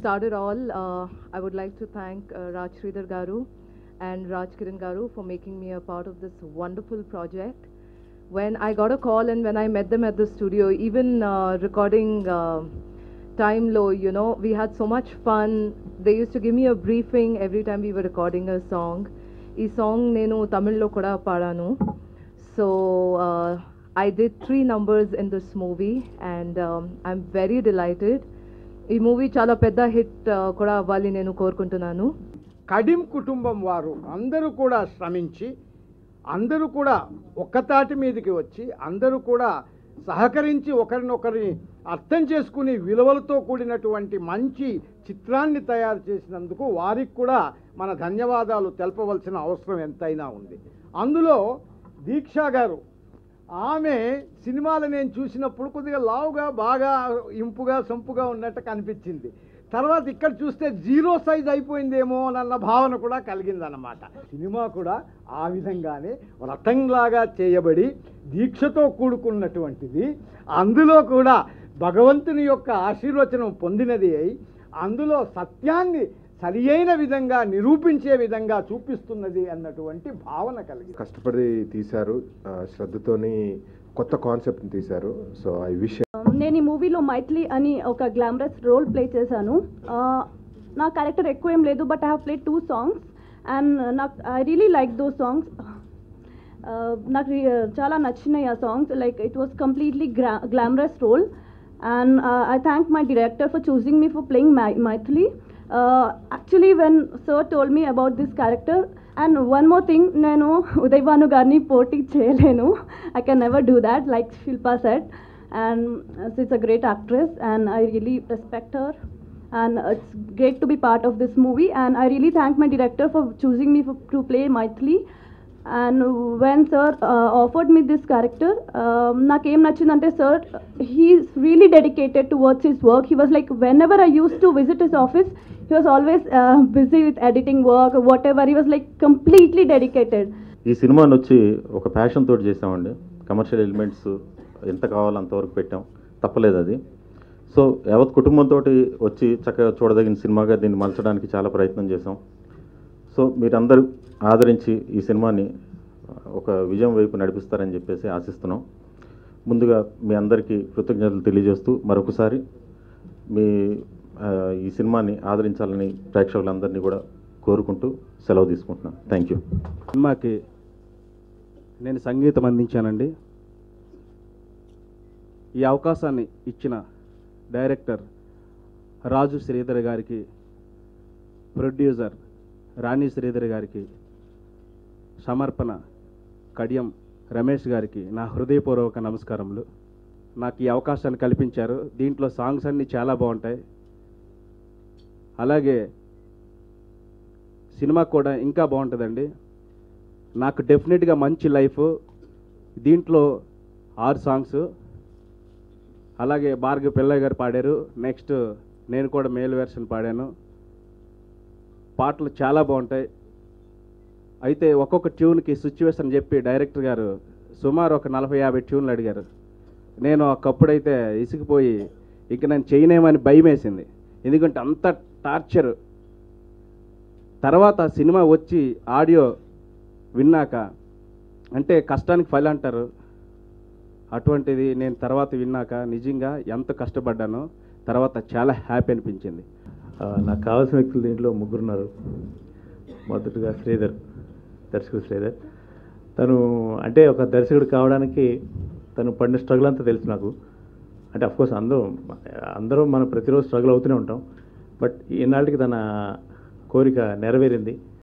Start it all, I would like to thank Raj Sridhar Garu and Raj Kiran Garu for making me a part of this wonderful project. When I got a call and when I met them at the studio, even recording time low, you know, we had so much fun. They used to give me a briefing every time we were recording a song. Ee song nenu Tamil lo kuda paadanu. So I did 3 numbers in this movie and I'm very delighted. ఈ movie చాలా పెద్ద hit కూడా అవ్వాలి నేను కోరుకుంటున్నాను. కడిం కుటుంబం వారు అందరూ కూడా శ్రమించి అందరూ కూడా ఒక్కతాటి మీదకి వచ్చి అందరూ కూడా సహకరించి ఒకరినొకరిని అర్థం చేసుకుని విలువలతో కూడినటువంటి మంచి చిత్రాన్ని తయారు చేసినందుకు వారికి కూడా మన ధన్యవాదాలు తెలపవలసిన అవసరం ఎంతైనా ఉంది. అందులో దీక్షా గారు ఆమె సినిమాలు నేను చూసినప్పుడు కొద్దిగా లావుగా బాగా ఇంపుగా సంపుగా ఉన్నట్టు కనిపించింది. తర్వాత ఇక్కడ చూస్తే 0 సైజ్ అయిపోయిందేమో అన్న భావన కూడా కలిగిందన్నమాట. సినిమా కూడా ఆ విధంగానే వ్రతంలాగా చేయబడి దీక్షతో కూడుకున్నటువంటిది. అందులో కూడా భగవంతుని యొక్క ఆశీర్వచనం పొందినది అయి అందులో సత్యాన్ని సరి అయిన విధంగా నిరూపించే విధంగా చూపిస్తున్నది అన్నటువంటి భావన కలిగి కష్టపడి తీశారు. శ్రద్ధతోని కొత్త కాన్సెప్ట్ని తీశారు. So I wish. నేను ఈ మూవీలో మైథిలి అని ఒక గ్లామరస్ రోల్ ప్లే చేశాను. నా క్యారెక్టర్ ఎక్కువ ఏం లేదు, but I have played 2 songs and నాకు I really like those songs. నాకు చాలా నచ్చినాయి ఆ songs. Like it was completely glamorous role and I thank my director for choosing me for playing Maithili. Actually, when sir told me about this character, and one more thing, nenu Uday Bhanu garni poti cheyalenu. I can never do that, like Shilpa said. And she's a great actress, and I really respect her. And it's great to be part of this movie. And I really thank my director for choosing me to play Maithili. And when sir offered me this character, nakem nachindante sir, he is really dedicated towards his work. He was like, whenever I used to visit his office, he was always busy with editing work or whatever. He was like completely dedicated. ఈ సినిమాని వచ్చి ఒక passion తోటి చేసామండి. Commercial elements ఎంత కావాలో అంతవరకు పెట్టాం, తప్పలేదు అది. సో యావత్ కుటుంబంతో వచ్చి చక్కగా చూడదగిన సినిమాగా దీన్ని మలచడానికి చాలా ప్రయత్నం చేసాం. సో మీరందరూ ఆదరించి ఈ సినిమాని ఒక విజయం వైపు నడిపిస్తారని చెప్పేసి ఆశిస్తున్నాం. ముందుగా మీ అందరికీ కృతజ్ఞతలు తెలియజేస్తూ మరొకసారి మీ ఈ సినిమాని ఆదరించాలని ప్రేక్షకులందరినీ కూడా కోరుకుంటూ సెలవు తీసుకుంటున్నాను. Thank you. సినిమాకి నేను సంగీతం అందించానండి. ఈ అవకాశాన్ని ఇచ్చిన డైరెక్టర్ రాజు శ్రీధర్ గారికి, ప్రొడ్యూసర్ రాణి శ్రీధర్ గారికి, సమర్పణ కడియం రమేష్ గారికి నా హృదయపూర్వక నమస్కారములు. నాకు ఈ అవకాశాన్ని కల్పించారు. దీంట్లో సాంగ్స్ అన్నీ చాలా బాగుంటాయి. అలాగే సినిమా కూడా ఇంకా బాగుంటుందండి. నాకు డెఫినెట్గా మంచి లైఫ్. దీంట్లో 6 సాంగ్స్, అలాగే భార్గవ్ పిల్లయ్య గారు పాడారు. నెక్స్ట్ నేను కూడా మేల్ వెర్షన్ పాడాను. పాటలు చాలా బాగుంటాయి. అయితే ఒక్కొక్క ట్యూన్కి సిచ్యువేషన్ చెప్పి డైరెక్టర్ గారు సుమారు ఒక 40-50 ట్యూన్లు అడిగారు. నేను ఒకప్పుడైతే ఇసిగిపోయి ఇక నేను చేయనేమని భయం వేసింది, ఎందుకంటే అంత టార్చర్. తర్వాత సినిమా వచ్చి ఆడియో విన్నాక, అంటే కష్టానికి ఫలి అంటారు, అటువంటిది నేను తర్వాత విన్నాక నిజంగా ఎంత కష్టపడ్డానో తర్వాత చాలా హ్యాపీ అనిపించింది. నాకు కావాల్సిన వ్యక్తులు దీంట్లో 3 ఉన్నారు. మొదటగా శ్రీధర్, దర్శకుడు శ్రీధర్. తను అంటే ఒక దర్శకుడు కావడానికి తను పడిన స్ట్రగుల్ అంతా తెలుసు నాకు. అంటే అఫ్కోర్స్ అందరూ మనం ప్రతిరోజు స్ట్రగుల్ అవుతూనే ఉంటాం. బట్ ఈనాటికి తన కోరిక నెరవేరింది.